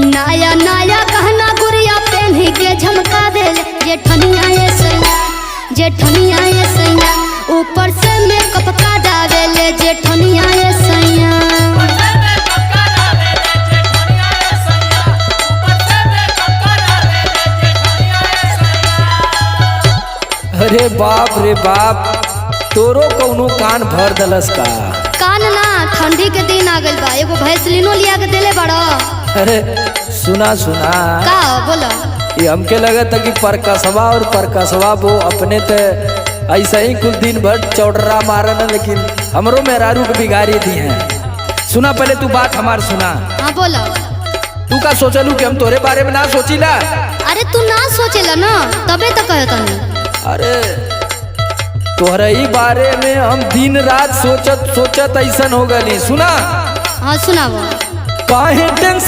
नया नया गहना गुड़िया पहन के झमका दे जेठनिया ये सैया, जेठनिया ये सैया, ऊपर से मेकअप का डाले ले जेठनिया ये सैया। अरे बाप रे बाप, तोरो कौनो कान भर दलस का? कान ना, ठंडी के दिन आ गइल बा, एगो भैंसलिनो लिया के देले बड़ा। अरे सुना सुना का बोलो? ये हमके लगता कि परकसवा और परकसवा वो अपने ते ऐसा ही कुछ दिन भर चौड़रा मारन, लेकिन हमरो मेहरारू के बिगाड़ी दी हैं। सुना पहले तू बात हमार सुना। हाँ बोलो। तू का सोचलू कि हम तोरे बारे में ना सोचिला? अरे तू ना सोचेला ना, तबे तो कहतनी। अरे तोहरे ही बारे में हम दिन रात सोचत सोचत ऐसन हो गली। सुना? हाँ सुनाओ। काहे टेंशन